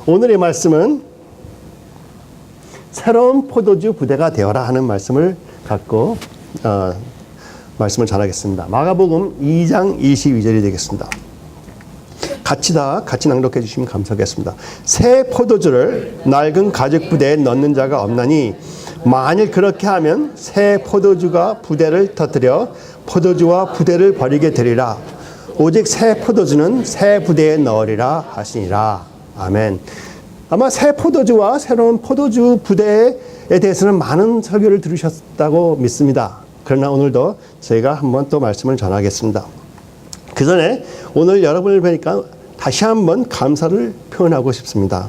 오늘의 말씀은 새로운 포도주 부대가 되어라 하는 말씀을 갖고 말씀을 전하겠습니다. 마가복음 2장 22절이 되겠습니다. 같이 낭독해 주시면 감사하겠습니다. 새 포도주를 낡은 가죽 부대에 넣는 자가 없나니 만일 그렇게 하면 새 포도주가 부대를 터뜨려 포도주와 부대를 버리게 되리라. 오직 새 포도주는 새 부대에 넣으리라 하시니라. 아멘. 아마 새 포도주와 새로운 포도주 부대에 대해서는 많은 설교를 들으셨다고 믿습니다. 그러나 오늘도 저희가 한번 또 말씀을 전하겠습니다. 그 전에 오늘 여러분을 뵈니까 다시 한번 감사를 표현하고 싶습니다.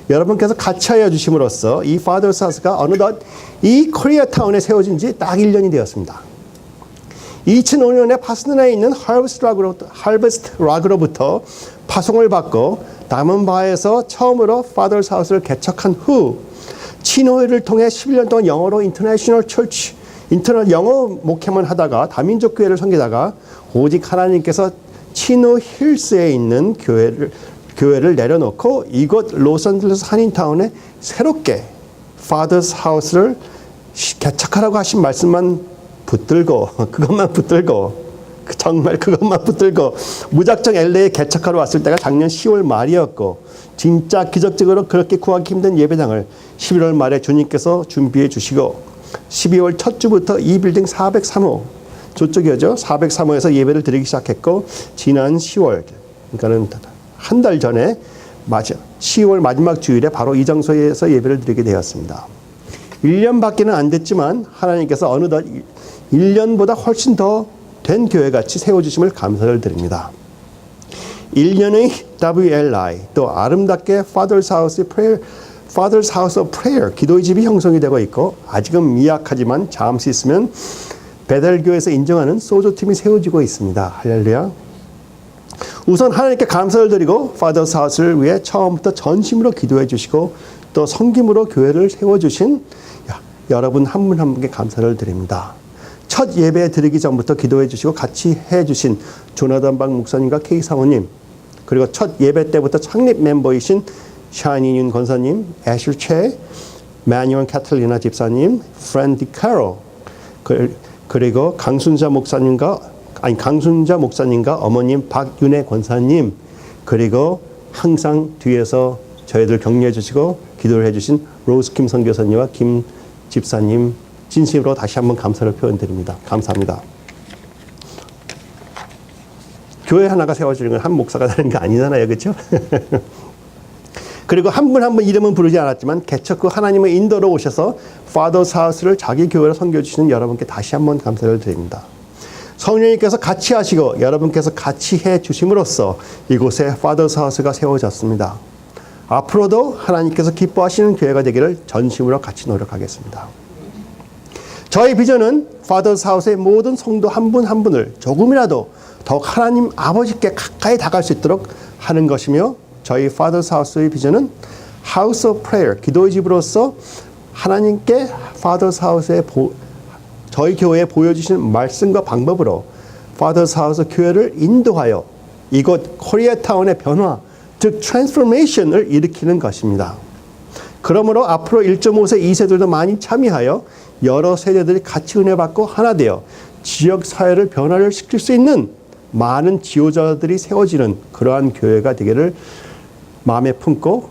여러분께서 같이 하여 주심으로써 이 Father's House가 어느덧 이 코리아타운에 세워진 지 딱 1년이 되었습니다. 2005년에 파스드나에 있는 하버스트 락으로부터 파송을 받고 다먼바에서 처음으로 Father's House를 개척한 후 치노회를 통해 11년 동안 영어로 인터내셔널 영어 목회만 하다가 다민족 교회를 섬기다가 오직 하나님께서 치노 힐스에 있는 교회를 내려놓고 이곳 로스앤젤레스 한인타운에 새롭게 Father's House를 개척하라고 하신 말씀만 붙들고 정말 그것만 붙들고 무작정 LA에 개척하러 왔을 때가 작년 10월 말이었고 진짜 기적적으로 그렇게 구하기 힘든 예배당을 11월 말에 주님께서 준비해 주시고 12월 첫 주부터 이 빌딩 403호 저쪽이죠. 403호에서 예배를 드리기 시작했고 지난 10월 그러니까는 한 달 전에 10월 마지막 주일에 바로 이 장소에서 예배를 드리게 되었습니다. 1년밖에는 안 됐지만 하나님께서 어느덧 1년보다 훨씬 더 된 교회같이 세워주심을 감사를 드립니다. 1년의 WLI 또 아름답게 Father's House of Prayer 기도의 집이 형성이 되고 있고 아직은 미약하지만 잠시 있으면 베델교에서 인정하는 소조팀이 세워지고 있습니다. 할렐루야. 우선 하나님께 감사를 드리고 Father's House를 위해 처음부터 전심으로 기도해 주시고 또 섬김으로 교회를 세워주신 여러분 한 분 한 분께 감사를 드립니다. 첫 예배 드리기 전부터 기도해 주시고 같이 해 주신 조나단 박 목사님과 K 사모님 그리고 첫 예배 때부터 창립 멤버이신 샤니 윤 권사님, 애슐 최, 마뉴얼 카틀리나 집사님, 프렌디 카로 그리고 강순자 목사님과 어머님 박윤혜 권사님 그리고 항상 뒤에서 저희들 격려해 주시고 기도를 해 주신 로스킴 선교사님과 김 집사님 진심으로 다시 한번 감사를 표현드립니다. 감사합니다. 교회 하나가 세워지는 건 한 목사가 되는 게 아니잖아요. 그렇죠? 그리고 한 분 한 분 이름은 부르지 않았지만 개척 후 하나님의 인도로 오셔서 Father's House를 자기 교회로 섬겨주시는 여러분께 다시 한번 감사를 드립니다. 성령님께서 같이 하시고 여러분께서 같이 해 주심으로써 이곳에 Father's House가 세워졌습니다. 앞으로도 하나님께서 기뻐하시는 교회가 되기를 전심으로 같이 노력하겠습니다. 저희 비전은 Father's House의 모든 성도 한 분 한 분을 조금이라도 더욱 하나님 아버지께 가까이 다가갈 수 있도록 하는 것이며 저희 Father's House의 비전은 House of Prayer, 기도의 집으로서 하나님께 Father's House에 저희 교회에 보여주신 말씀과 방법으로 Father's House 교회를 인도하여 이곳 코리아타운의 변화, 즉 트랜스포메이션을 일으키는 것입니다. 그러므로 앞으로 1.5세, 2세들도 많이 참여하여 여러 세대들이 같이 은혜 받고 하나 되어 지역 사회를 변화를 시킬 수 있는 많은 지도자들이 세워지는 그러한 교회가 되기를 마음에 품고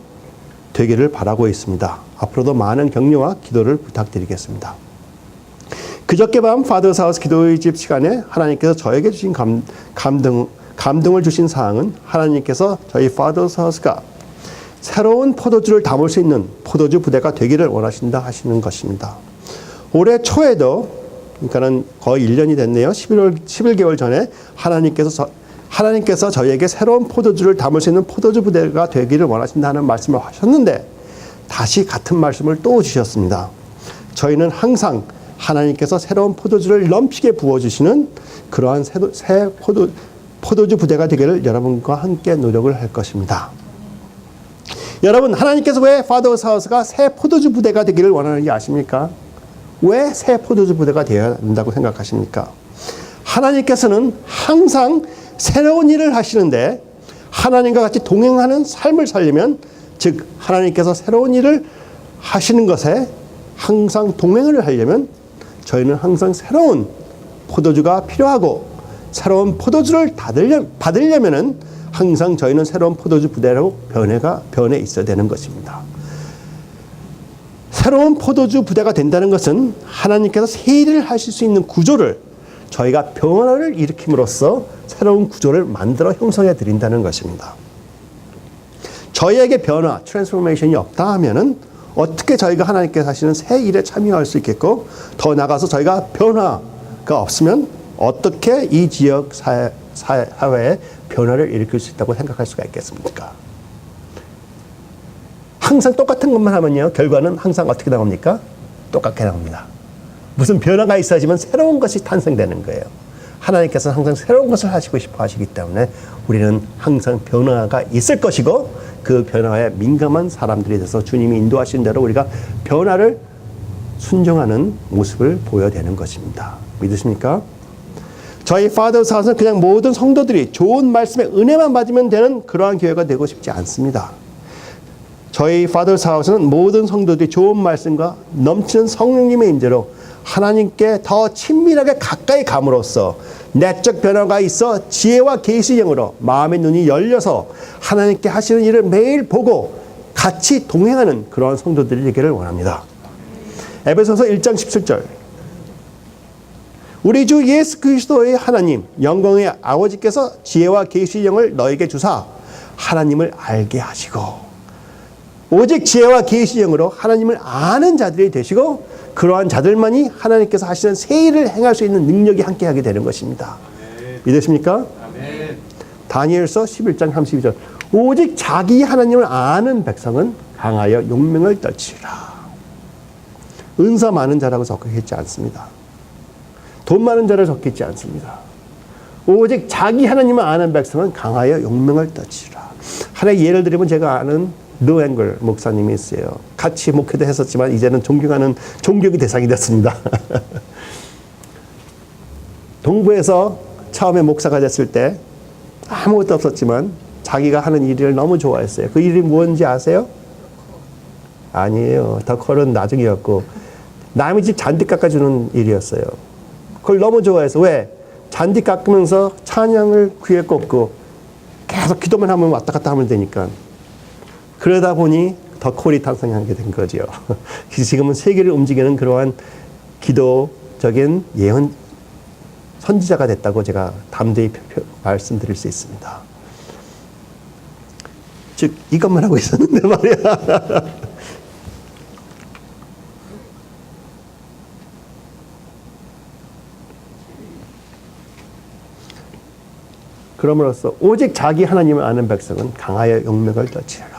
되기를 바라고 있습니다. 앞으로도 많은 격려와 기도를 부탁드리겠습니다. 그저께 밤 Father's House 기도의 집 시간에 하나님께서 저에게 주신 감동을 주신 사항은 하나님께서 저희 Father's House가 새로운 포도주를 담을 수 있는 포도주 부대가 되기를 원하신다 하시는 것입니다. 올해 초에도 그러니까는 거의 1년이 됐네요. 11개월 전에 하나님께서 저희에게 새로운 포도주를 담을 수 있는 포도주 부대가 되기를 원하신다는 말씀을 하셨는데 다시 같은 말씀을 또 주셨습니다. 저희는 항상 하나님께서 새로운 포도주를 넘치게 부어주시는 그러한 새 포도주 부대가 되기를 여러분과 함께 노력을 할 것입니다. 여러분, 하나님께서 왜 Father's House가 새 포도주 부대가 되기를 원하는지 아십니까? 왜 새 포도주 부대가 되어야 한다고 생각하십니까? 하나님께서는 항상 새로운 일을 하시는데 하나님과 같이 동행하는 삶을 살려면 즉 하나님께서 새로운 일을 하시는 것에 항상 동행을 하려면 저희는 항상 새로운 포도주가 필요하고 새로운 포도주를 받으려면은 항상 저희는 새로운 포도주 부대로 변해 있어야 되는 것입니다. 새로운 포도주 부대가 된다는 것은 하나님께서 새 일을 하실 수 있는 구조를 저희가 변화를 일으킴으로써 새로운 구조를 만들어 형성해 드린다는 것입니다. 저희에게 변화, 트랜스포메이션이 없다 하면은 어떻게 저희가 하나님께서 하시는 새 일에 참여할 수 있겠고 더 나아가서 저희가 변화가 없으면 어떻게 이 지역 사회에 변화를 일으킬 수 있다고 생각할 수가 있겠습니까? 항상 똑같은 것만 하면요, 결과는 항상 어떻게 나옵니까? 똑같게 나옵니다. 무슨 변화가 있어야지만 새로운 것이 탄생되는 거예요. 하나님께서는 항상 새로운 것을 하시고 싶어 하시기 때문에 우리는 항상 변화가 있을 것이고 그 변화에 민감한 사람들이 돼서 주님이 인도하신 대로 우리가 변화를 순종하는 모습을 보여야 되는 것입니다. 믿으십니까? 저희 Father's House는 그냥 모든 성도들이 좋은 말씀에 은혜만 받으면 되는 그러한 교회가 되고 싶지 않습니다. 저희 Father's House는 모든 성도들이 좋은 말씀과 넘치는 성령님의 임재로 하나님께 더 친밀하게 가까이 감으로써 내적 변화가 있어 지혜와 계시의 영으로 마음의 눈이 열려서 하나님께 하시는 일을 매일 보고 같이 동행하는 그런 성도들이 되기를 원합니다. 에베소서 1장 17절 우리 주 예수 그리스도의 하나님 영광의 아버지께서 지혜와 계시의 영을 너에게 주사 하나님을 알게 하시고 오직 지혜와 계시의 영으로 하나님을 아는 자들이 되시고 그러한 자들만이 하나님께서 하시는 새 일을 행할 수 있는 능력이 함께하게 되는 것입니다. 아멘. 믿으십니까? 아멘. 다니엘서 11장 32절 오직 자기 하나님을 아는 백성은 강하여 용명을 떨치리라. 은사 많은 자라고 적혀있지 않습니다. 돈 많은 자를 적혀있지 않습니다. 오직 자기 하나님을 아는 백성은 강하여 용명을 떨치리라. 하나의 예를 들면 제가 아는 르앵글 목사님이 있어요. 같이 목회도 했었지만 이제는 존경하는 존경의 대상이 됐습니다. 동부에서 처음에 목사가 됐을 때 아무것도 없었지만 자기가 하는 일을 너무 좋아했어요. 그 일이 뭔지 아세요? 아니에요. 더 컬은 나중이었고 남의 집 잔디 깎아주는 일이었어요. 그걸 너무 좋아해서 왜? 잔디 깎으면서 찬양을 귀에 꽂고 계속 기도만 하면 왔다 갔다 하면 되니까 그러다 보니 더 콜이 탄생하게 된 거죠. 지금은 세계를 움직이는 그러한 기도적인 예언 선지자가 됐다고 제가 담대히 말씀드릴 수 있습니다. 즉 이것만 하고 있었는데 말이야. 그럼으로써 오직 자기 하나님을 아는 백성은 강하여 용명을 떨치리라.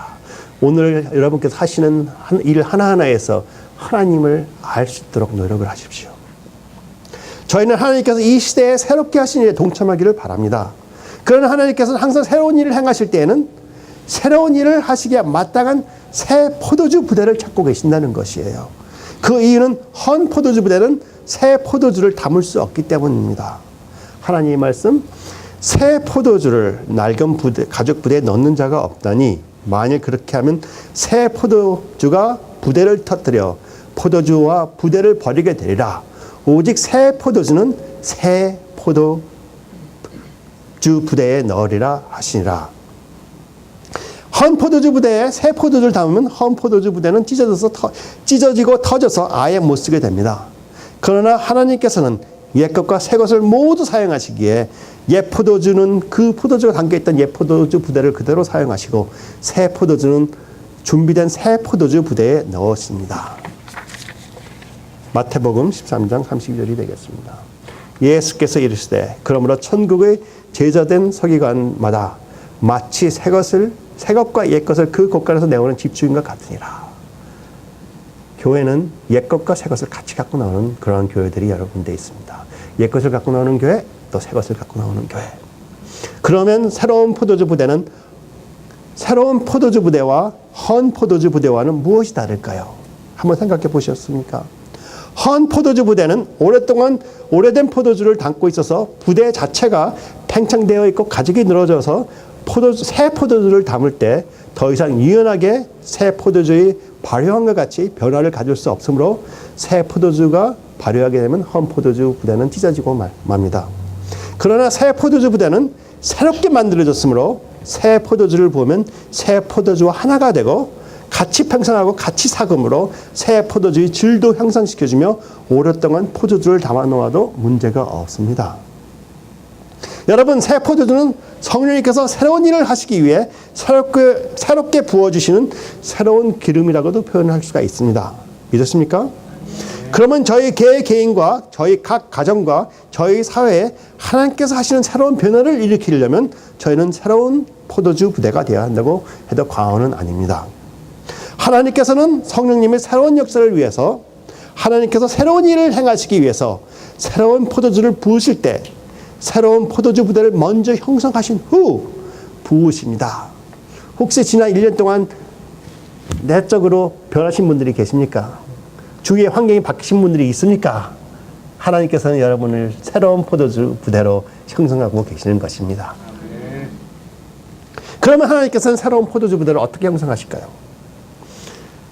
오늘 여러분께서 하시는 일 하나하나에서 하나님을 알 수 있도록 노력을 하십시오. 저희는 하나님께서 이 시대에 새롭게 하신 일에 동참하기를 바랍니다. 그러나 하나님께서는 항상 새로운 일을 행하실 때에는 새로운 일을 하시기에 마땅한 새 포도주 부대를 찾고 계신다는 것이에요. 그 이유는 헌 포도주 부대는 새 포도주를 담을 수 없기 때문입니다. 하나님의 말씀, 새 포도주를 낡은 가죽 부대에 넣는 자가 없다니 만일 그렇게 하면 새 포도주가 부대를 터뜨려 포도주와 부대를 버리게 되리라. 오직 새 포도주는 새 포도주 부대에 넣으리라 하시니라. 헌 포도주 부대에 새 포도주를 담으면 헌 포도주 부대는 찢어지고 터져서 아예 못 쓰게 됩니다. 그러나 하나님께서는 옛 것과 새 것을 모두 사용하시기에 옛 포도주는 그 포도주가 담겨있던 옛 포도주 부대를 그대로 사용하시고 새 포도주는 준비된 새 포도주 부대에 넣으십니다. 마태복음 13장 32절이 되겠습니다. 예수께서 이르시되 그러므로 천국의 제자된 서기관마다 마치 새 것과 옛 것을 그 곳간에서 내오는 집주인과 같으니라. 교회는 옛 것과 새 것을 같이 갖고 나오는 그런 교회들이 여러 군데 있습니다. 옛 것을 갖고 나오는 교회, 또 새 것을 갖고 나오는 교회. 그러면 새로운 포도주 부대와 헌 포도주 부대와는 무엇이 다를까요? 한번 생각해 보셨습니까? 헌 포도주 부대는 오래된 포도주를 담고 있어서 부대 자체가 팽창되어 있고 가죽이 늘어져서 새 포도주를 담을 때 더 이상 유연하게 새 포도주의 발효함과 같이 변화를 가질 수 없으므로 새 포도주가 발효하게 되면 헌 포도주 부대는 찢어지고 맙니다. 그러나 새 포도주 부대는 새롭게 만들어졌으므로 새 포도주를 부으면 새 포도주와 하나가 되고 같이 팽창하고 같이 삭음으로 새 포도주의 질도 향상시켜주며 오랫동안 포도주를 담아놓아도 문제가 없습니다. 여러분, 새 포도주는 성령님께서 새로운 일을 하시기 위해 새롭게 부어주시는 새로운 기름이라고도 표현할 수가 있습니다. 믿으십니까? 그러면 저희 개인과 저희 각 가정과 저희 사회에 하나님께서 하시는 새로운 변화를 일으키려면 저희는 새로운 포도주 부대가 되어야 한다고 해도 과언은 아닙니다. 하나님께서는 성령님의 새로운 역사를 위해서, 하나님께서 새로운 일을 행하시기 위해서 새로운 포도주를 부으실 때 새로운 포도주 부대를 먼저 형성하신 후 부으십니다. 혹시 지난 1년 동안 내적으로 변하신 분들이 계십니까? 주위의 환경이 바뀌신 분들이 있습니까? 하나님께서는 여러분을 새로운 포도주 부대로 형성하고 계시는 것입니다. 그러면 하나님께서는 새로운 포도주 부대를 어떻게 형성하실까요?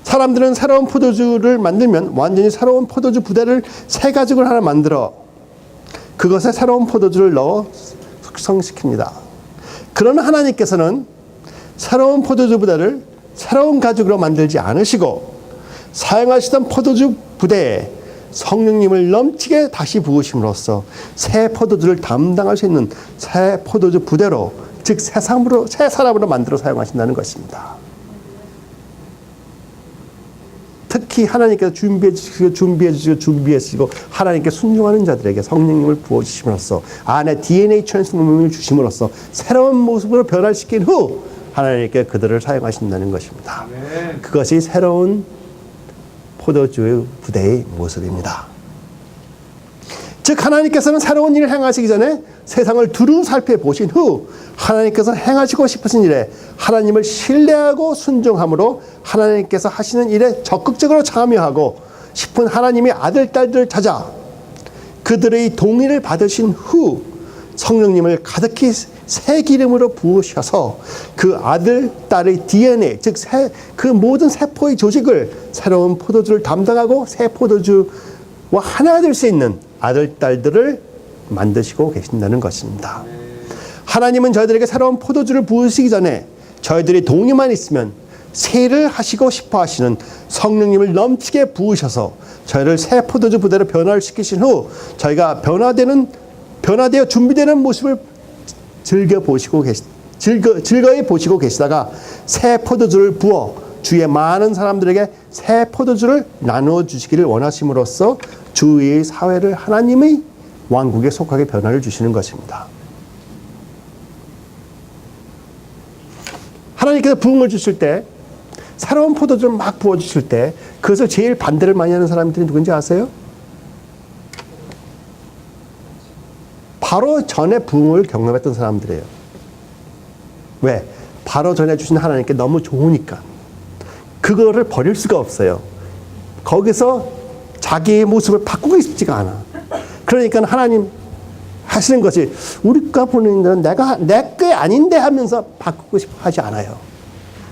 사람들은 새로운 포도주를 만들면 완전히 새로운 포도주 부대를 새 가죽을 하나 만들어 그것에 새로운 포도주를 넣어 숙성시킵니다. 그러나 하나님께서는 새로운 포도주 부대를 새로운 가죽으로 만들지 않으시고 사용하시던 포도주 부대에 성령님을 넘치게 다시 부으심으로써 새 포도주를 담당할 수 있는 새 포도주 부대로, 즉 새 사람으로 만들어 사용하신다는 것입니다. 특히 하나님께서 준비해 주시고 하나님께 순종하는 자들에게 성령님을 부어주심으로써 안에 DNA 트랜스포메이션을 주심으로써 새로운 모습으로 변화시킨 후 하나님께 그들을 사용하신다는 것입니다. 그것이 새로운 포도주 부대의 모습입니다. 즉 하나님께서는 새로운 일을 행하시기 전에 세상을 두루 살펴보신 후 하나님께서 행하시고 싶으신 일에 하나님을 신뢰하고 순종함으로 하나님께서 하시는 일에 적극적으로 참여하고 싶은 하나님의 아들, 딸들을 찾아 그들의 동의를 받으신 후 성령님을 가득히 새 기름으로 부으셔서 그 아들, 딸의 DNA, 즉 그 모든 세포의 조직을 새로운 포도주를 담당하고 새 포도주와 하나가 될 수 있는 아들, 딸들을 만드시고 계신다는 것입니다. 하나님은 저희들에게 새로운 포도주를 부으시기 전에 저희들이 동의만 있으면 새 일을 하시고 싶어 하시는 성령님을 넘치게 부으셔서 저희를 새 포도주 부대로 변화시키신 후 저희가 변화되어 준비되는 모습을 즐거이 보시고 계시다가 새 포도주를 부어 주위의 많은 사람들에게 새 포도주를 나누어 주시기를 원하심으로써 주위의 사회를 하나님의 왕국에 속하게 변화를 주시는 것입니다. 하나님께서 부흥을 주실 때, 새로운 포도주를 막 부어주실 때 그것을 제일 반대를 많이 하는 사람들이 누군지 아세요? 바로 전에 부흥을 경험했던 사람들이에요. 왜? 바로 전에 주신 하나님께 너무 좋으니까. 그거를 버릴 수가 없어요. 거기서 자기의 모습을 바꾸고 싶지가 않아. 그러니까 하나님 하시는 것이 우리가 보는 데는 내 게 아닌데 하면서 바꾸고 싶어 하지 않아요.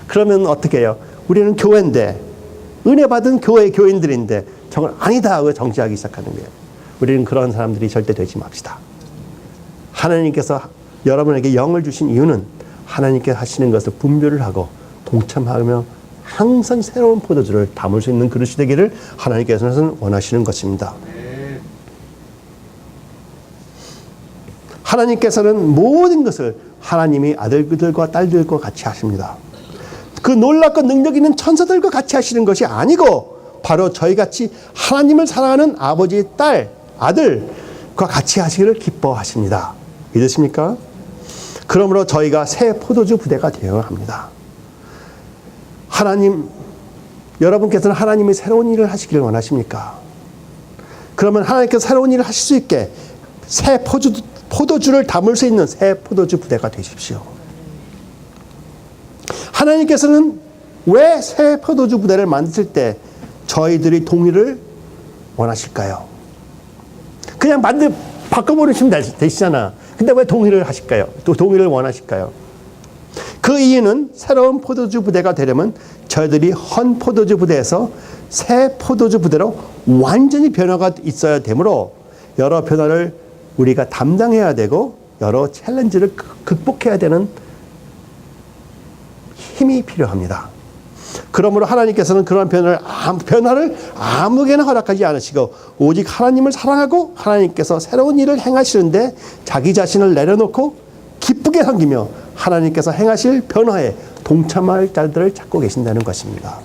그러면 어떻게 해요? 우리는 교회인데, 은혜 받은 교인들인데 정말 아니다 하고 정지하기 시작하는 거예요. 우리는 그런 사람들이 절대 되지 맙시다. 하나님께서 여러분에게 영을 주신 이유는 하나님께서 하시는 것을 분별을 하고 동참하며 항상 새로운 포도주를 담을 수 있는 그릇이 되기를 하나님께서는 원하시는 것입니다. 하나님께서는 모든 것을 하나님이 아들들과 딸들과 같이 하십니다. 그 놀랍고 능력 있는 천사들과 같이 하시는 것이 아니고 바로 저희같이 하나님을 사랑하는 아버지, 딸, 아들과 같이 하시기를 기뻐하십니다. 믿으십니까? 그러므로 저희가 새 포도주 부대가 되어야 합니다. 여러분께서는 하나님이 새로운 일을 하시기를 원하십니까? 그러면 하나님께서 새로운 일을 하실 수 있게 새 포도주를 담을 수 있는 새 포도주 부대가 되십시오. 하나님께서는 왜 새 포도주 부대를 만드실 때 저희들이 동의를 원하실까요? 그냥 바꿔버리시면 되시잖아. 근데 왜 동의를 하실까요? 또 동의를 원하실까요? 그 이유는 새로운 포도주 부대가 되려면 저희들이 헌 포도주 부대에서 새 포도주 부대로 완전히 변화가 있어야 되므로 여러 변화를 우리가 담당해야 되고 여러 챌린지를 극복해야 되는 힘이 필요합니다. 그러므로 하나님께서는 그런 변화를 아무개나 허락하지 않으시고 오직 하나님을 사랑하고 하나님께서 새로운 일을 행하시는데 자기 자신을 내려놓고 기쁘게 섬기며 하나님께서 행하실 변화에 동참할 자들을 찾고 계신다는 것입니다.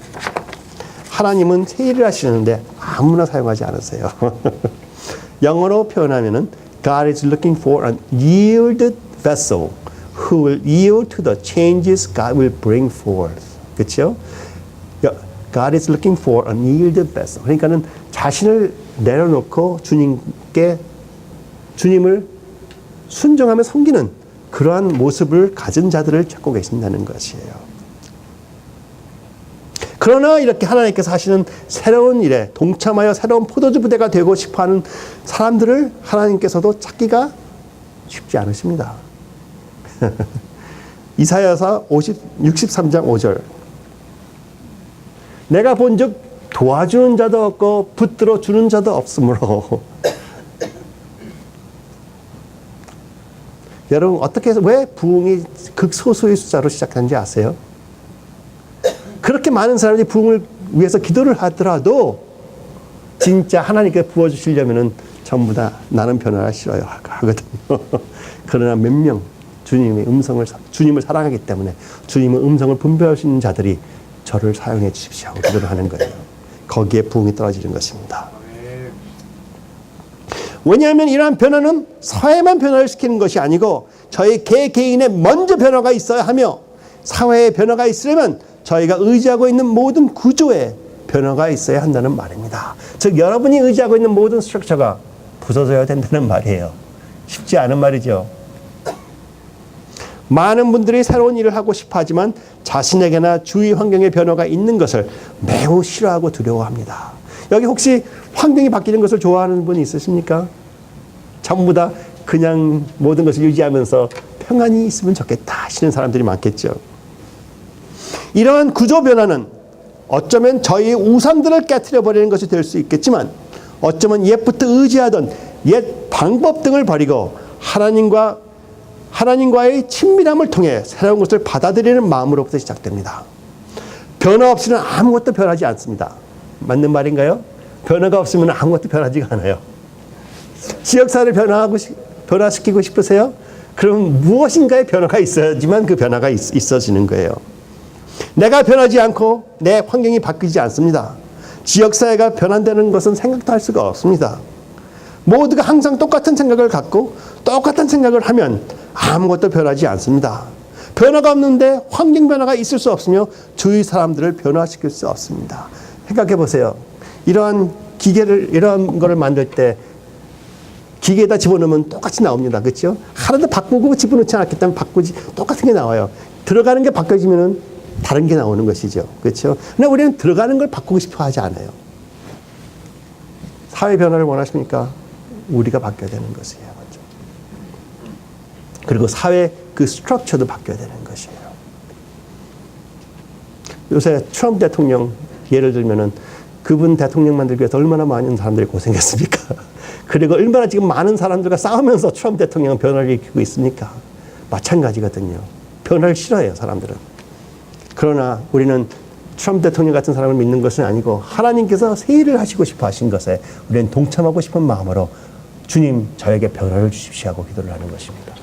하나님은 새 일을 하시는데 아무나 사용하지 않으세요. 영어로 표현하면은 God is looking for an yielded vessel who will yield to the changes God will bring forth. 그렇죠? God is looking for an yielded vessel. 그러니까는 자신을 내려놓고 주님을 순종하며 섬기는 그러한 모습을 가진 자들을 찾고 계신다는 것이에요. 그러나 이렇게 하나님께서 하시는 새로운 일에 동참하여 새로운 포도주 부대가 되고 싶어하는 사람들을 하나님께서도 찾기가 쉽지 않으십니다. 이사야서 63장 5절 내가 본즉 도와주는 자도 없고 붙들어 주는 자도 없으므로 여러분 어떻게 해서 왜 부흥이 극소수의 숫자로 시작하는지 아세요? 그렇게 많은 사람들이 부흥을 위해서 기도를 하더라도 진짜 하나님께 부어주시려면은 전부 다 나는 변화가 싫어요 하거든요. 그러나 몇 명 주님을 사랑하기 때문에 주님의 음성을 분별할 수 있는 자들이 저를 사용해 주십시오 하고 기도를 하는 거예요. 거기에 부흥이 떨어지는 것입니다. 왜냐하면 이러한 변화는 사회만 변화를 시키는 것이 아니고 저희 개개인의 먼저 변화가 있어야 하며 사회에 변화가 있으려면 저희가 의지하고 있는 모든 구조에 변화가 있어야 한다는 말입니다. 즉 여러분이 의지하고 있는 모든 스트럭처가 부서져야 된다는 말이에요. 쉽지 않은 말이죠. 많은 분들이 새로운 일을 하고 싶어 하지만 자신에게나 주위 환경의 변화가 있는 것을 매우 싫어하고 두려워합니다. 여기 혹시 환경이 바뀌는 것을 좋아하는 분이 있으십니까? 전부 다 그냥 모든 것을 유지하면서 평안히 있으면 좋겠다 하시는 사람들이 많겠죠. 이러한 구조 변화는 어쩌면 저희의 우상들을 깨트려 버리는 것이 될 수 있겠지만 어쩌면 옛부터 의지하던 옛 방법 등을 버리고 하나님과의 친밀함을 통해 새로운 것을 받아들이는 마음으로부터 시작됩니다. 변화 없이는 아무것도 변하지 않습니다. 맞는 말인가요? 변화가 없으면 아무것도 변하지가 않아요. 지역사회를 변화시키고 싶으세요? 그럼 무엇인가의 변화가 있어야지만 그 변화가 있어지는 거예요. 내가 변하지 않고 내 환경이 바뀌지 않습니다. 지역사회가 변한다는 것은 생각도 할 수가 없습니다. 모두가 항상 똑같은 생각을 갖고 똑같은 생각을 하면 아무것도 변하지 않습니다. 변화가 없는데 환경 변화가 있을 수 없으며 주위 사람들을 변화시킬 수 없습니다. 생각해 보세요. 이러한 거를 만들 때 기계에다 집어넣으면 똑같이 나옵니다. 그렇죠? 하나도 바꾸고 집어넣지 않았기 때문에 똑같은 게 나와요. 들어가는 게 바뀌어지면은 다른 게 나오는 것이죠. 그렇죠? 근데 우리는 들어가는 걸 바꾸고 싶어 하지 않아요. 사회 변화를 원하십니까? 우리가 바뀌어야 되는 것이에요. 먼저. 그리고 사회 그 스트럭처도 바뀌어야 되는 것이에요. 요새 트럼프 대통령 예를 들면은 그분 대통령 만들기 위해서 얼마나 많은 사람들이 고생했습니까? 그리고 얼마나 지금 많은 사람들과 싸우면서 트럼프 대통령은 변화를 일으키고 있습니까? 마찬가지거든요. 변화를 싫어해요, 사람들은. 그러나 우리는 트럼프 대통령 같은 사람을 믿는 것은 아니고 하나님께서 새 일을 하시고 싶어 하신 것에 우리는 동참하고 싶은 마음으로 주님 저에게 변화를 주십시오 하고 기도를 하는 것입니다.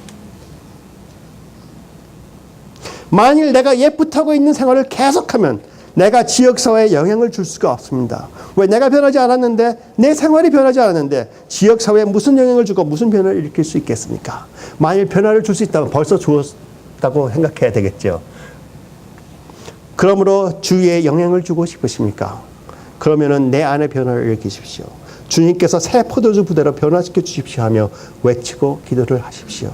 만일 내가 옛부터 하고 있는 생활을 계속하면 내가 지역사회에 영향을 줄 수가 없습니다. 왜? 내가 변하지 않았는데 내 생활이 변하지 않았는데 지역사회에 무슨 영향을 주고 무슨 변화를 일으킬 수 있겠습니까? 만일 변화를 줄 수 있다면 벌써 주었다고 생각해야 되겠죠. 그러므로 주위에 영향을 주고 싶으십니까? 그러면은 내 안에 변화를 일으키십시오. 주님께서 새 포도주 부대로 변화시켜 주십시오 하며 외치고 기도를 하십시오.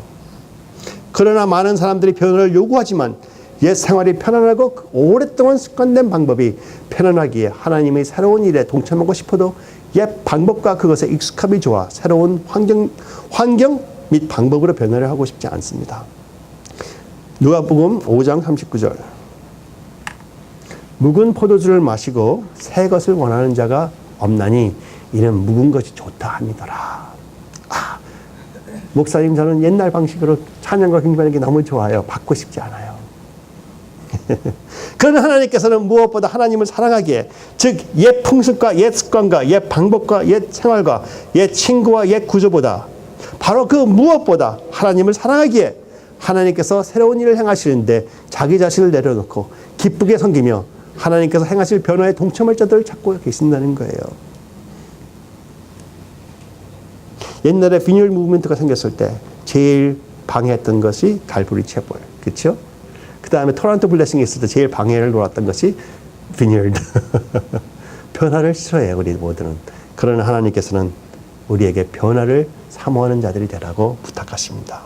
그러나 많은 사람들이 변화를 요구하지만 옛 생활이 편안하고 오랫동안 습관된 방법이 편안하기에 하나님의 새로운 일에 동참하고 싶어도 옛 방법과 그것에 익숙함이 좋아 새로운 환경 및 방법으로 변화를 하고 싶지 않습니다. 누가복음 5장 39절. 묵은 포도주를 마시고 새 것을 원하는 자가 없나니 이는 묵은 것이 좋다 함이더라. 목사님, 저는 옛날 방식으로 찬양과 경배하는 게 너무 좋아요. 바꾸고 싶지 않아요. 그러나 하나님께서는 무엇보다 하나님을 사랑하기에, 즉 옛 풍습과 옛 습관과 옛 방법과 옛 생활과 옛 친구와 옛 구조보다, 바로 그 무엇보다 하나님을 사랑하기에 하나님께서 새로운 일을 행하시는데 자기 자신을 내려놓고 기쁘게 섬기며 하나님께서 행하실 변화에 동참할 자들을 찾고 계신다는 거예요. 옛날에 비니얼 무브먼트가 생겼을 때 제일 방해했던 것이 갈보리 채벌, 그렇죠? 그 다음에 토론토 블레싱이 있을 때 제일 방해를 놓았던 것이 비니얼드. 변화를 싫어해요, 우리 모두는. 그러나 하나님께서는 우리에게 변화를 사모하는 자들이 되라고 부탁하십니다.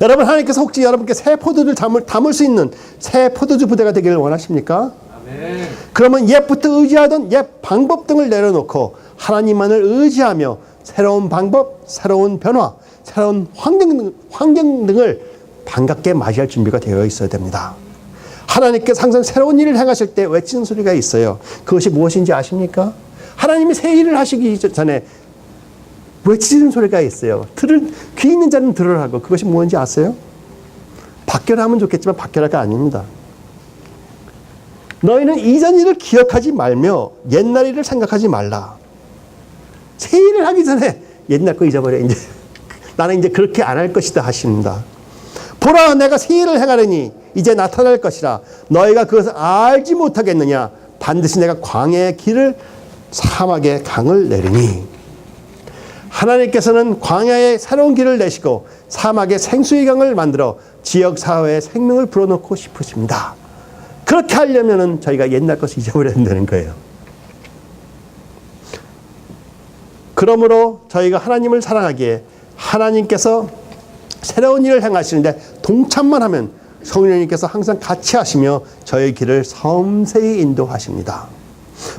여러분, 하나님께서 혹시 여러분께 새 포도주를 담을 수 있는 새 포도주 부대가 되기를 원하십니까? 아멘. 그러면 옛부터 의지하던 옛 방법 등을 내려놓고 하나님만을 의지하며 새로운 방법, 새로운 변화, 새로운 환경 등을 반갑게 맞이할 준비가 되어 있어야 됩니다. 하나님께서 항상 새로운 일을 행하실 때 외치는 소리가 있어요. 그것이 무엇인지 아십니까? 하나님이 새 일을 하시기 전에 외치는 소리가 있어요. 귀 있는 자는 들으라고. 그것이 무엇인지 아세요? 바뀌어라 하면 좋겠지만 바뀌어라가 아닙니다. 너희는 이전 일을 기억하지 말며 옛날 일을 생각하지 말라. 새 일을 하기 전에 옛날 거 잊어버려. 이제 나는 이제 그렇게 안 할 것이다 하십니다. 보라, 내가 새 일을 행하려니 이제 나타날 것이라. 너희가 그것을 알지 못하겠느냐? 반드시 내가 광야의 길을, 사막의 강을 내리니. 하나님께서는 광야에 새로운 길을 내시고 사막에 생수의 강을 만들어 지역사회에 생명을 불어넣고 싶으십니다. 그렇게 하려면 저희가 옛날 것을 잊어버려야 된다는 거예요. 그러므로 저희가 하나님을 사랑하기에 하나님께서 새로운 일을 행하시는데 동참만 하면 성령님께서 항상 같이 하시며 저의 길을 섬세히 인도하십니다.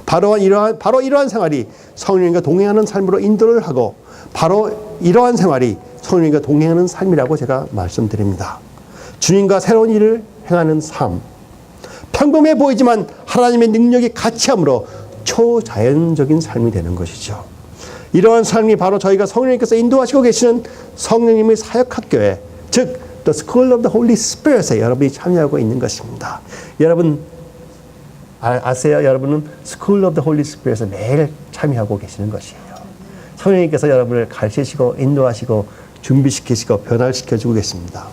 바로 이러한 생활이 성령님과 동행하는 삶으로 인도를 하고, 바로 이러한 생활이 성령님과 동행하는 삶이라고 제가 말씀드립니다. 주님과 새로운 일을 행하는 삶. 평범해 보이지만 하나님의 능력이 같이 함으로 초자연적인 삶이 되는 것이죠. 이러한 삶이 바로 저희가 성령님께서 인도하시고 계시는 성령님의 사역학교에, 즉 The School of the Holy Spirit에 여러분이 참여하고 있는 것입니다. 여러분 아세요? 여러분은 School of the Holy Spirit에 매일 참여하고 계시는 것이에요. 성령님께서 여러분을 가르치시고 인도하시고 준비시키시고 변화시켜주고 계십니다.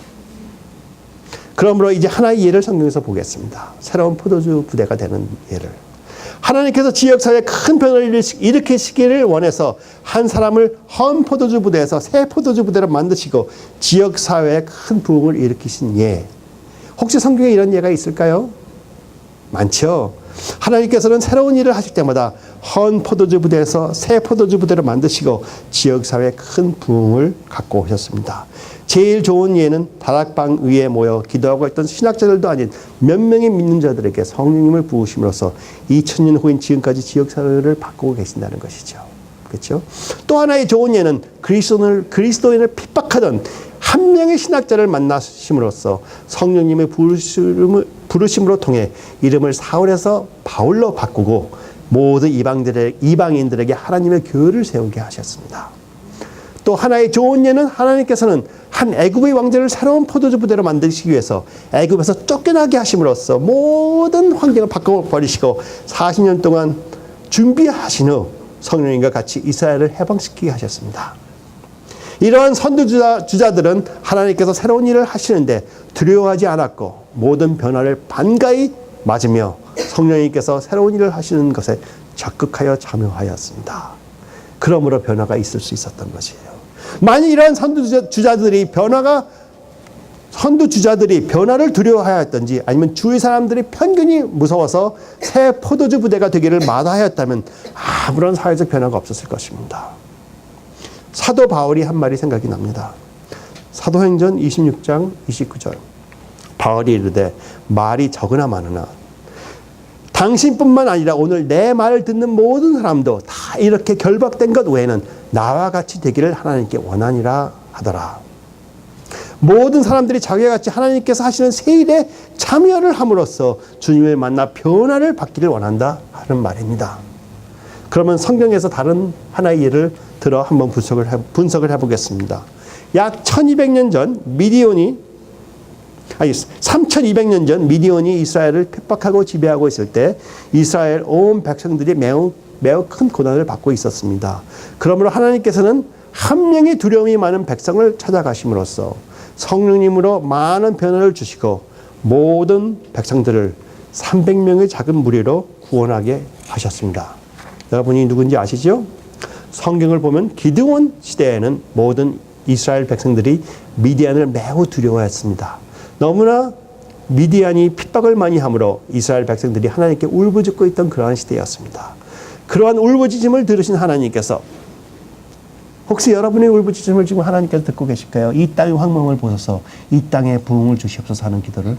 그러므로 이제 하나의 예를 성경에서 보겠습니다. 새로운 포도주 부대가 되는 예를. 하나님께서 지역사회에 큰 변화를 일으키시기를 원해서 한 사람을 헌 포도주 부대에서 새 포도주 부대로 만드시고 지역사회에 큰 부흥을 일으키신 예. 혹시 성경에 이런 예가 있을까요? 많죠. 하나님께서는 새로운 일을 하실 때마다 헌 포도주 부대에서 새 포도주 부대로 만드시고 지역사회에 큰 부흥을 갖고 오셨습니다. 제일 좋은 예는 다락방 위에 모여 기도하고 있던 신학자들도 아닌 몇 명의 믿는 자들에게 성령님을 부으심으로써 2000년 후인 지금까지 지역사회를 바꾸고 계신다는 것이죠. 그렇죠? 또 하나의 좋은 예는 그리스도인을 핍박하던 한 명의 신학자를 만나심으로써 성령님의 부르심으로 통해 이름을 사울에서 바울로 바꾸고 모든 이방인들에게 하나님의 교회를 세우게 하셨습니다. 또 하나의 좋은 예는 하나님께서는 한 애굽의 왕자를 새로운 포도주 부대로 만드시기 위해서 애굽에서 쫓겨나게 하심으로써 모든 환경을 바꿔버리시고 40년 동안 준비하신 후 성령님과 같이 이스라엘을 해방시키게 하셨습니다. 이러한 선두주자들은 하나님께서 새로운 일을 하시는데 두려워하지 않았고 모든 변화를 반가이 맞으며 성령님께서 새로운 일을 하시는 것에 적극하여 참여하였습니다. 그러므로 변화가 있을 수 있었던 것이에요. 만약 이러한 선두주자들이 변화를 두려워하였던지 아니면 주위 사람들이 편견이 무서워서 새 포도주 부대가 되기를 마다하였다면 아무런 사회적 변화가 없었을 것입니다. 사도 바울이 한 말이 생각이 납니다. 사도행전 26장 29절. 바울이 이르되 말이 적으나 많으나 당신뿐만 아니라 오늘 내 말을 듣는 모든 사람도 다 이렇게 결박된 것 외에는 나와 같이 되기를 하나님께 원하니라 하더라. 모든 사람들이 자기와 같이 하나님께서 하시는 새 일에 참여를 함으로써 주님을 만나 변화를 받기를 원한다 하는 말입니다. 그러면 성경에서 다른 하나의 예를 들어 한번 분석을 해보겠습니다. 약 1200년 전 3200년 전 미디온이 이스라엘을 핍박하고 지배하고 있을 때 이스라엘 온 백성들이 매우 큰 고난을 받고 있었습니다. 그러므로 하나님께서는 한 명의 두려움이 많은 백성을 찾아가심으로써 성령님으로 많은 변화를 주시고 모든 백성들을 300명의 작은 무리로 구원하게 하셨습니다. 여러분이 누군지 아시죠? 성경을 보면 기드온 시대에는 모든 이스라엘 백성들이 미디안을 매우 두려워했습니다. 너무나 미디안이 핍박을 많이 함으로 이스라엘 백성들이 하나님께 울부짖고 있던 그러한 시대였습니다. 그러한 울부짖음을 들으신 하나님께서 혹시 여러분의 울부짖음을 지금 하나님께서 듣고 계실까요? 이 땅의 황망을 보셔서 이 땅에 부흥을 주시옵소서 하는 기도를.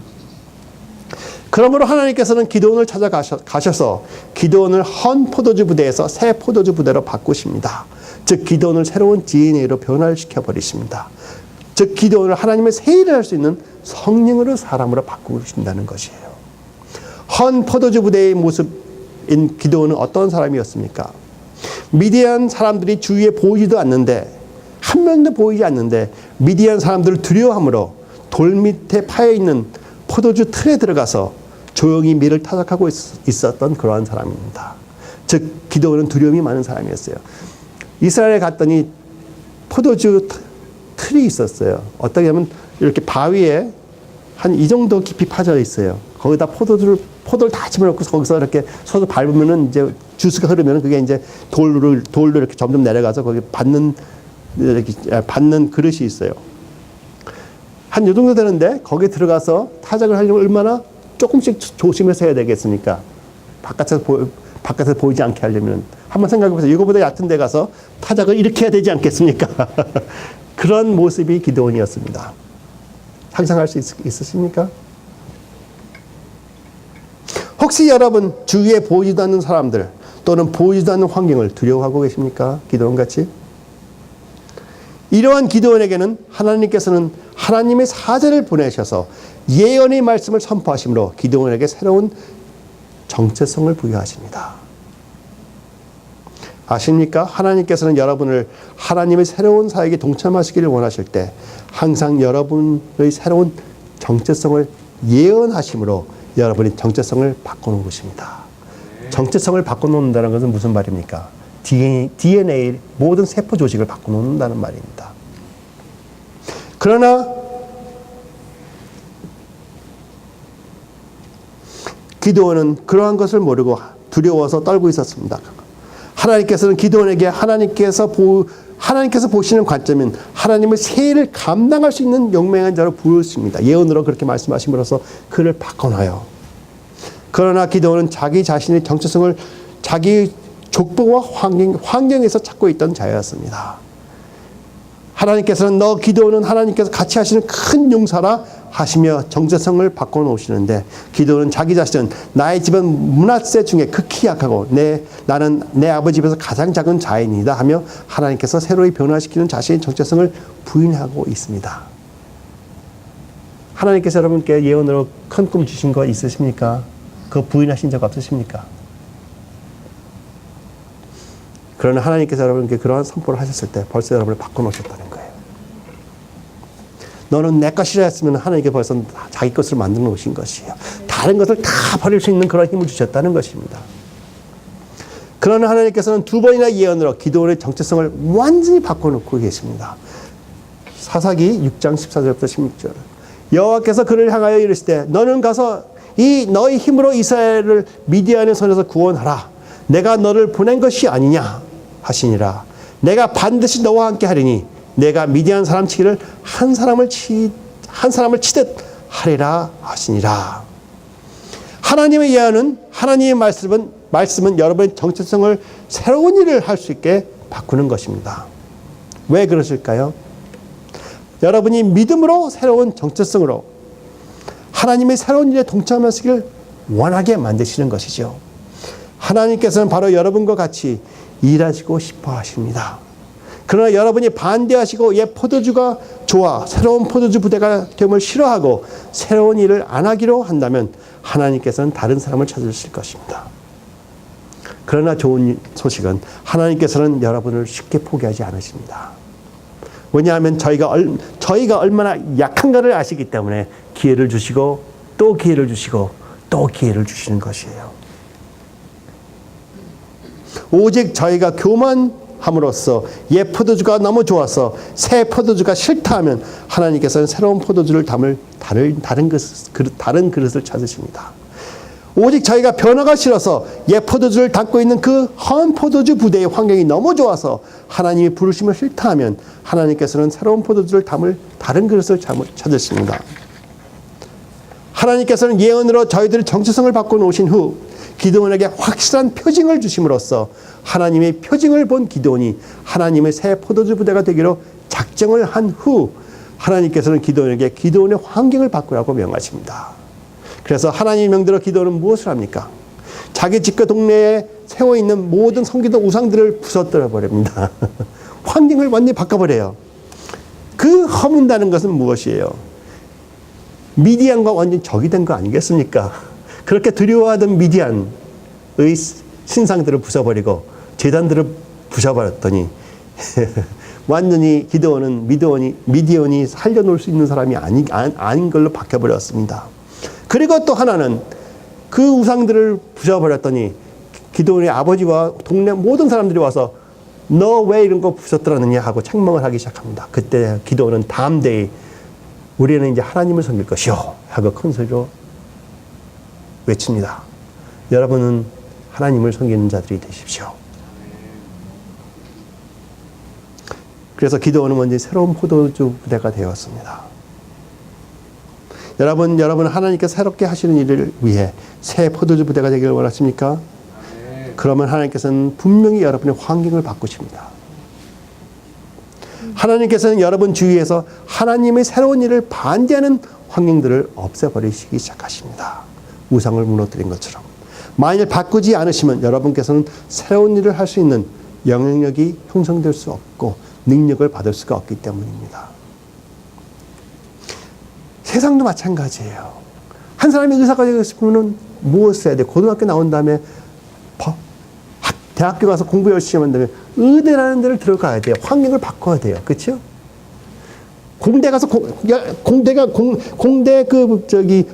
그러므로 하나님께서는 기드온을 찾아가셔서 기드온을 헌 포도주 부대에서 새 포도주 부대로 바꾸십니다. 즉 기드온을 새로운 DNA로 변화를 시켜버리십니다. 즉 기드온을 하나님의 새 일을 할 수 있는 성령으로 사람으로 바꾸신다는 것이에요. 헌 포도주 부대의 모습인 기드온은 어떤 사람이었습니까? 미디안 사람들이 주위에 보이지도 않는데 한 명도 보이지 않는데 미디안 사람들을 두려워함으로 돌 밑에 파여있는 포도주 틀에 들어가서 조용히 밀을 타작하고 있었던 그러한 사람입니다. 즉 기드온은 두려움이 많은 사람이었어요. 이스라엘에 갔더니 포도주 틀이 있었어요. 어떻게 하면 이렇게 바위에 한 이 정도 깊이 파져 있어요. 거기다 포도를 다 집어넣고 거기서 이렇게 서서 밟으면은 이제 주스가 흐르면은 그게 이제 돌로 이렇게 점점 내려가서 거기 받는 그릇이 있어요. 한 요 정도 되는데 거기에 들어가서 타작을 하려면 얼마나 조금씩 조심해서 해야 되겠습니까? 바깥에서 보이지 않게 하려면 한번 생각해 보세요. 이거보다 얕은 데 가서 타작을 이렇게 해야 되지 않겠습니까? 그런 모습이 기드온이었습니다. 상상할 수 있으십니까? 혹시 여러분 주위에 보이지도 않는 사람들 또는 보이지도 않는 환경을 두려워하고 계십니까? 기드온같이? 이러한 기드온에게는 하나님께서는 하나님의 사자를 보내셔서 예언의 말씀을 선포하심으로 기드온에게 새로운 정체성을 부여하십니다. 아십니까? 하나님께서는 여러분을 하나님의 새로운 사역에 동참하시기를 원하실 때 항상 여러분의 새로운 정체성을 예언하심으로 여러분의 정체성을 바꿔놓은 것입니다. 정체성을 바꿔놓는다는 것은 무슨 말입니까? DNA, 모든 세포 조직을 바꿔놓는다는 말입니다. 그러나 기드온은 그러한 것을 모르고 두려워서 떨고 있었습니다. 하나님께서는 기드온에게 하나님께서 보시는 관점은 하나님의 새 일을 감당할 수 있는 용맹한 자로 부르십니다. 예언으로 그렇게 말씀하심으로써 그를 바꿔놔요. 그러나 기드온은 자기 자신의 정체성을 자기 족보와 환경에서 찾고 있던 자였습니다. 하나님께서는 너 기드온은 하나님께서 같이 하시는 큰 용사라 하시며 정체성을 바꿔놓으시는데 기드온은 자기 자신은 나의 집은 므낫세 중에 극히 약하고 나는 내 아버지 집에서 가장 작은 자인이다 하며 하나님께서 새로이 변화시키는 자신의 정체성을 부인하고 있습니다. 하나님께서 여러분께 예언으로 큰 꿈 주신 거 있으십니까? 그거 부인하신 적 없으십니까? 그러나 하나님께서 여러분께 그러한 선포를 하셨을 때 벌써 여러분을 바꿔놓으셨다는 거예요. 너는 내 것이라 했으면 하나님께 벌써 자기 것으로 만들어 놓으신 것이에요. 다른 것을 다 버릴 수 있는 그런 힘을 주셨다는 것입니다. 그러나 하나님께서는 두 번이나 예언으로 기드온의 정체성을 완전히 바꿔놓고 계십니다. 사사기 6장 14절부터 16절. 여호와께서 그를 향하여 이르시되 너는 가서 너의 힘으로 이스라엘을 미디안의 손에서 구원하라. 내가 너를 보낸 것이 아니냐 하시니라. 내가 반드시 너와 함께 하리니 내가 미디안 사람 치기를 한 사람을 치듯 하리라 하시니라. 하나님의 예언은 하나님의 말씀은 여러분의 정체성을 새로운 일을 할 수 있게 바꾸는 것입니다. 왜 그러실까요? 여러분이 믿음으로 새로운 정체성으로 하나님의 새로운 일에 동참하시길 원하게 만드시는 것이죠. 하나님께서는 바로 여러분과 같이 일하시고 싶어 하십니다. 그러나 여러분이 반대하시고 옛 포도주가 좋아 새로운 포도주 부대가 됨을 싫어하고 새로운 일을 안 하기로 한다면 하나님께서는 다른 사람을 찾으실 것입니다. 그러나 좋은 소식은 하나님께서는 여러분을 쉽게 포기하지 않으십니다. 왜냐하면 저희가 얼마나 약한가를 아시기 때문에 기회를 주시고 또 기회를 주시고 또 기회를 주시는 것이에요. 오직 저희가 교만함으로써 옛 포도주가 너무 좋아서 새 포도주가 싫다 하면 하나님께서는 새로운 포도주를 담을 다른 그릇을 찾으십니다. 오직 저희가 변화가 싫어서 옛 포도주를 담고 있는 그 헌 포도주 부대의 환경이 너무 좋아서 하나님이 부르심을 싫다 하면 하나님께서는 새로운 포도주를 담을 다른 그릇을 찾으십니다. 하나님께서는 예언으로 저희들의 정체성을 바꿔놓으신 후 기드온에게 확실한 표징을 주심으로써 하나님의 표징을 본 기드온이 하나님의 새 포도주 부대가 되기로 작정을 한 후 하나님께서는 기드온에게 기드온의 환경을 바꾸라고 명하십니다. 그래서 하나님의 명대로 기드온은 무엇을 합니까? 자기 집과 동네에 세워있는 모든 섬기던 우상들을 부서뜨려 버립니다. 환경을 완전히 바꿔버려요. 그 허문다는 것은 무엇이에요? 미디안과 완전히 적이 된 거 아니겠습니까? 그렇게 두려워하던 미디안의 신상들을 부숴버리고 제단들을 부숴버렸더니 완전히 기드온은 미디안이 살려놓을 수 있는 사람이 아닌 걸로 바뀌어버렸습니다. 그리고 또 하나는 그 우상들을 부숴버렸더니 기드온의 아버지와 동네 모든 사람들이 와서 너 왜 이런 거 부숴들었느냐 하고 책망을 하기 시작합니다. 그때 기드온은 다음 데에 우리는 이제 하나님을 섬길 것이요 하고 큰 소리로 외칩니다. 여러분은 하나님을 섬기는 자들이 되십시오. 그래서 기드온은 먼저 새로운 포도주 부대가 되었습니다. 여러분 하나님께서 새롭게 하시는 일을 위해 새 포도주 부대가 되기를 원하십니까? 그러면 하나님께서는 분명히 여러분의 환경을 바꾸십니다. 하나님께서는 여러분 주위에서 하나님의 새로운 일을 반대하는 환경들을 없애버리시기 시작하십니다. 우상을 무너뜨린 것처럼. 만일 바꾸지 않으시면 여러분께서는 새로운 일을 할 수 있는 영향력이 형성될 수 없고 능력을 받을 수가 없기 때문입니다. 세상도 마찬가지예요. 한 사람이 의사가 되고 싶으면 무엇을 해야 돼요? 고등학교 나온 다음에 대학교 가서 공부 열심히 한다면 의대라는 데를 들어가야 돼요. 환경을 바꿔야 돼요. 그렇죠? 공대 가서 공대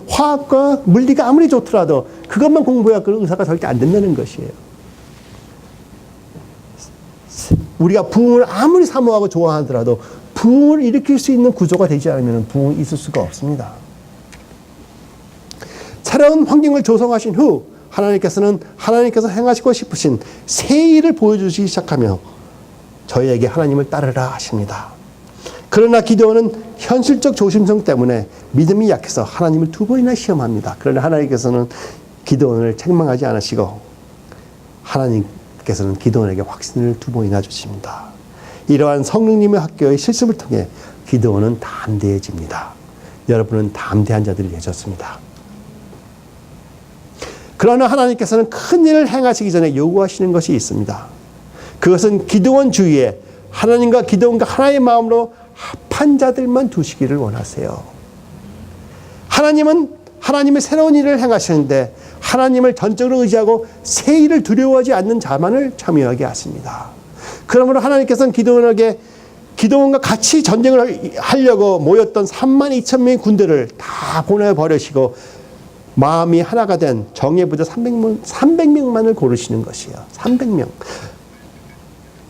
화학과 물리가 아무리 좋더라도 그것만 공부해야 그 의사가 절대 안 된다는 것이에요. 우리가 부흥을 아무리 사모하고 좋아하더라도 부흥을 일으킬 수 있는 구조가 되지 않으면 부흥이 있을 수가 없습니다. 새로운 환경을 조성하신 후 하나님께서 행하시고 싶으신 새 일을 보여주시기 시작하며 저희에게 하나님을 따르라 하십니다. 그러나 기드온은 현실적 조심성 때문에 믿음이 약해서 하나님을 2번이나 시험합니다. 그러나 하나님께서는 기드온을 책망하지 않으시고 하나님께서는 기드온에게 확신을 2번이나 주십니다. 이러한 성령님의 학교의 실습을 통해 기드온은 담대해집니다. 여러분은 담대한 자들이 되셨습니다. 그러나 하나님께서는 큰 일을 행하시기 전에 요구하시는 것이 있습니다. 그것은 기드온 주위에 하나님과 기드온과 하나의 마음으로 합한 자들만 두시기를 원하세요. 하나님은 하나님의 새로운 일을 행하시는데 하나님을 전적으로 의지하고 새 일을 두려워하지 않는 자만을 참여하게 하십니다. 그러므로 하나님께서는 기드온과 같이 전쟁을 하려고 모였던 32,000명의 군대를 다 보내버리시고 마음이 하나가 된 정예 부대 300명만을 고르시는 것이에요. 300명.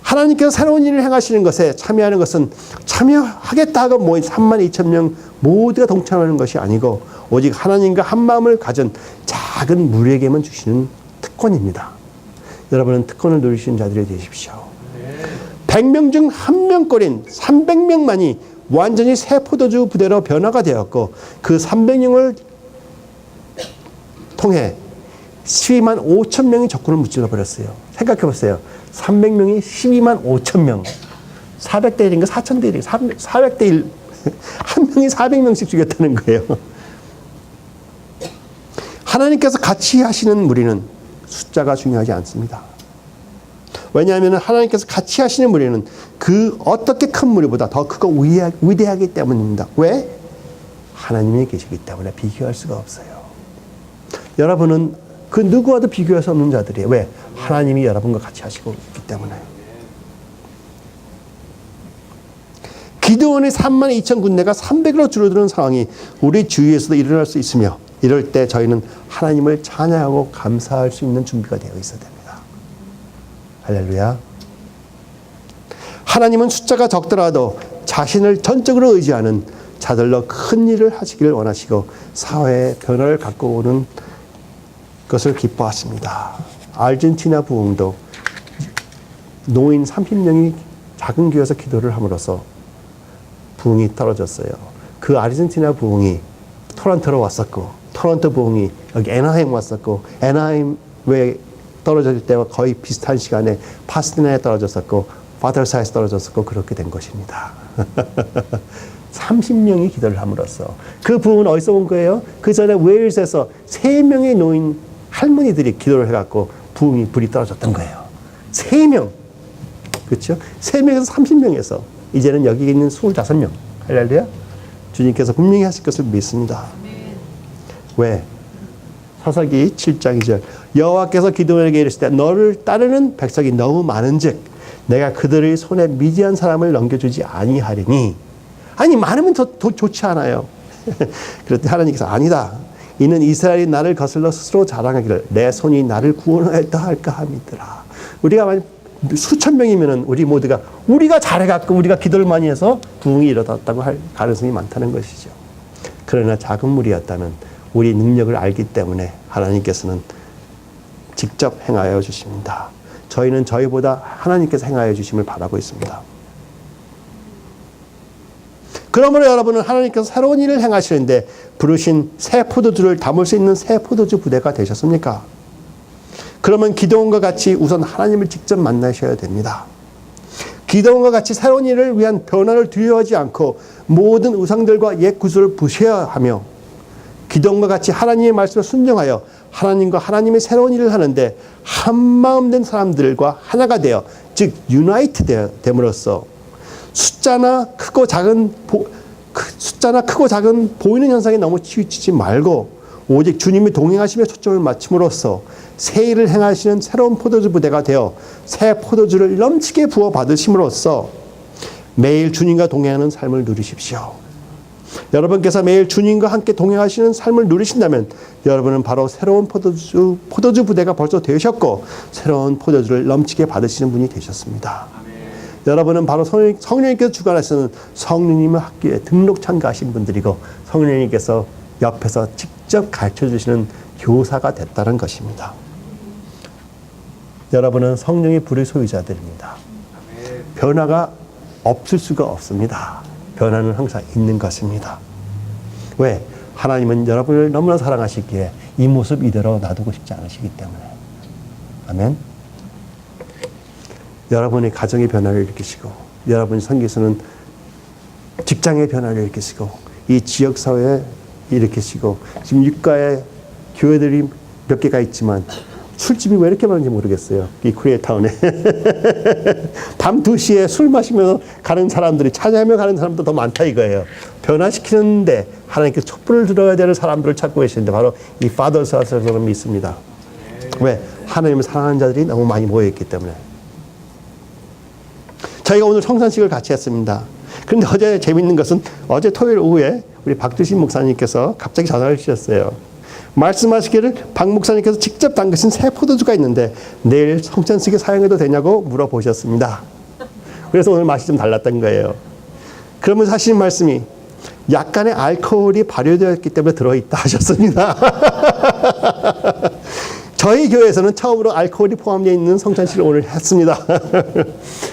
하나님께서 새로운 일을 행하시는 것에 참여하는 것은 참여하겠다 하고 모인 32,000명 모두가 동참하는 것이 아니고 오직 하나님과 한 마음을 가진 작은 무리에게만 주시는 특권입니다. 여러분은 특권을 누리시는 자들이 되십시오. 100명 중 1명꼴인 300명만이 완전히 새 포도주 부대로 변화가 되었고 그 300명을 통해 12만 5천 명이 적군을 무찔러 버렸어요. 생각해 보세요. 300명이 12만 5천 명. 400대 1인가 4,000대 1인가 400대 1. 한 명이 400명씩 죽였다는 거예요. 하나님께서 같이 하시는 무리는 숫자가 중요하지 않습니다. 왜냐하면 하나님께서 같이 하시는 무리는 그 어떻게 큰 무리보다 더 크고 위대하기 때문입니다. 왜? 하나님이 계시기 때문에 비교할 수가 없어요. 여러분은 그 누구와도 비교할 수 없는 자들이에요. 왜? 하나님이 여러분과 같이 하시고 있기 때문에. 기드온의 32,000 군대가 300으로 줄어드는 상황이 우리 주위에서도 일어날 수 있으며, 이럴 때 저희는 하나님을 찬양하고 감사할 수 있는 준비가 되어 있어야 됩니다. 할렐루야. 하나님은 숫자가 적더라도 자신을 전적으로 의지하는 자들로 큰 일을 하시기를 원하시고 사회의 변화를 갖고 오는 것을 기뻐하십니다. 아르헨티나 부흥도 노인 30명이 작은 교회에서 기도를 함으로써 부흥이 떨어졌어요. 그 아르헨티나 부흥이 토론토로 왔었고, 토론토 부흥이 여기 애나하임 왔었고, 애나하임에 떨어질 때와 거의 비슷한 시간에 파스티나에 떨어졌었고, 파더사에서 떨어졌었고, 그렇게 된 것입니다. 30명이 기도를 함으로써. 그 부흥은 어디서 온 거예요? 그 전에 웨일스에서 3명의 노인 할머니들이 기도를 해갖고 불이 떨어졌던 거예요. 3명. 그렇죠? 3명에서 30명에서 이제는 여기 있는 25명. 할렐루야. 주님께서 분명히 하실 것을 믿습니다. 왜? 사사기 7장 2절. 여호와께서 기드온에게 이르시되 너를 따르는 백성이 너무 많은즉 내가 그들의 손에 미디안 사람을 넘겨주지 아니하리니. 아니, 많으면 더 좋지 않아요. 그랬더니 하나님께서 아니다. 이는 이스라엘이 나를 거슬러 스스로 자랑하기를 내 손이 나를 구원하였다 할까 함이더라. 우리가 만약 수천 명이면은 우리 모두가 우리가 잘해갖고 우리가 기도를 많이 해서 부흥이 일어났다고 할 가능성이 많다는 것이죠. 그러나 작은 무리였다면 우리 능력을 알기 때문에 하나님께서는 직접 행하여 주십니다. 저희는 저희보다 하나님께서 행하여 주심을 바라고 있습니다. 그러므로 여러분은 하나님께서 새로운 일을 행하시는데 부르신 새 포도주를 담을 수 있는 새 포도주 부대가 되셨습니까? 그러면 기드온과 같이 우선 하나님을 직접 만나셔야 됩니다. 기드온과 같이 새로운 일을 위한 변화를 두려워하지 않고 모든 우상들과 옛 구슬을 부셔야 하며, 기드온과 같이 하나님의 말씀을 순종하여 하나님과 하나님의 새로운 일을 하는데 한마음 된 사람들과 하나가 되어, 즉 유나이트 됨으로써 숫자나 크고 작은 보이는 현상에 너무 치우치지 말고 오직 주님이 동행하심에 초점을 맞춤으로써 새 일을 행하시는 새로운 포도주 부대가 되어 새 포도주를 넘치게 부어 받으심으로써 매일 주님과 동행하는 삶을 누리십시오. 여러분께서 매일 주님과 함께 동행하시는 삶을 누리신다면 여러분은 바로 새로운 포도주 부대가 벌써 되셨고 새로운 포도주를 넘치게 받으시는 분이 되셨습니다. 여러분은 바로 성령님께서 주관하시는 성령님의 학교에 등록 참가하신 분들이고 성령님께서 옆에서 직접 가르쳐 주시는 교사가 됐다는 것입니다. 여러분은 성령의 불의 소유자들입니다. 변화가 없을 수가 없습니다. 변화는 항상 있는 것입니다. 왜? 하나님은 여러분을 너무나 사랑하시기에 이 모습 이대로 놔두고 싶지 않으시기 때문에. 아멘. 여러분의 가정의 변화를 일으키시고 여러분의 선교에서는 직장의 변화를 일으키시고 이 지역사회에 일으키시고 지금 육가에 교회들이 몇 개가 있지만 술집이 왜 이렇게 많은지 모르겠어요. 이 코리아타운에 밤 2시에 술 마시면서 가는 사람들이 찬양하며 가는 사람도 더 많다 이거예요. 변화시키는데 하나님께서 촛불을 들어야 되는 사람들을 찾고 계시는데 바로 이 파더스 하우스를 믿습니다. 왜? 하나님을 사랑하는 자들이 너무 많이 모여있기 때문에. 저희가 오늘 성찬식을 같이 했습니다. 그런데 어제 재밌는 것은 어제 토요일 오후에 우리 박주신 목사님께서 갑자기 전화를 주셨어요. 말씀하시기를 박 목사님께서 직접 담그신 새 포도주가 있는데 내일 성찬식에 사용해도 되냐고 물어보셨습니다. 그래서 오늘 맛이 좀 달랐던 거예요. 그러면서 하신 말씀이 약간의 알코올이 발효되었기 때문에 들어있다 하셨습니다. 저희 교회에서는 처음으로 알코올이 포함되어 있는 성찬식을 오늘 했습니다.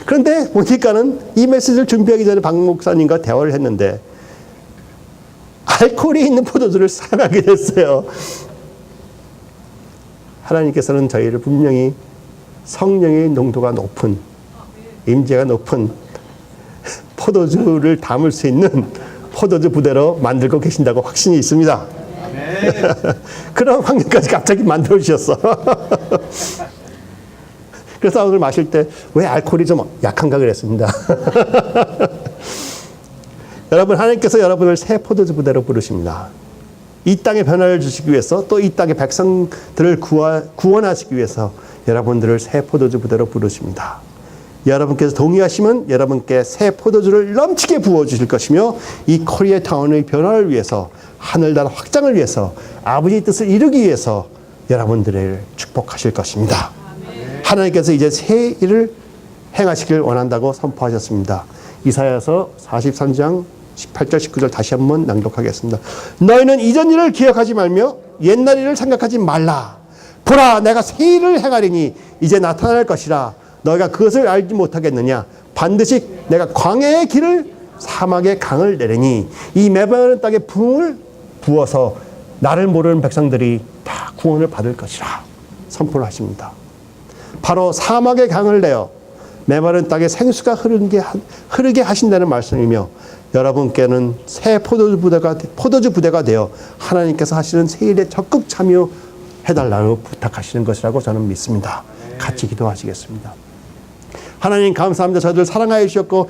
그런데 보니까는 이 메시지를 준비하기 전에 박 목사님과 대화를 했는데 알코올이 있는 포도주를 사용하게 됐어요. 하나님께서는 저희를 분명히 성령의 농도가 높은, 임재가 높은 포도주를 담을 수 있는 포도주 부대로 만들고 계신다고 확신이 있습니다. 그런 환경까지 갑자기 만들어주셨어. 그래서 오늘 마실 때 왜 알코올이 좀 약한가 그랬습니다. 여러분, 하나님께서 여러분을 새 포도주 부대로 부르십니다. 이 땅에 변화를 주시기 위해서, 또 이 땅의 백성들을 구원하시기 위해서 여러분들을 새 포도주 부대로 부르십니다. 여러분께서 동의하시면 여러분께 새 포도주를 넘치게 부어주실 것이며, 이 코리아타운의 변화를 위해서, 하늘나라 확장을 위해서, 아버지의 뜻을 이루기 위해서 여러분들을 축복하실 것입니다. 하나님께서 이제 새 일을 행하시길 원한다고 선포하셨습니다. 이사야서 43장 18절 19절 다시 한번 낭독하겠습니다. 너희는 이전 일을 기억하지 말며 옛날 일을 생각하지 말라. 보라, 내가 새 일을 행하리니 이제 나타날 것이라. 너희가 그것을 알지 못하겠느냐. 반드시 내가 광야의 길을 사막의 강을 내리니 이 메마른 땅에 붕을 부어서 나를 모르는 백성들이 다 구원을 받을 것이라 선포를 하십니다. 바로 사막의 강을 내어 메마른 땅에 생수가 흐르게 하신다는 말씀이며, 여러분께는 새 포도주 부대가 되어 하나님께서 하시는 새 일에 적극 참여해달라고 부탁하시는 것이라고 저는 믿습니다. 같이 기도하시겠습니다. 하나님 감사합니다. 저희들 사랑하여 주셨고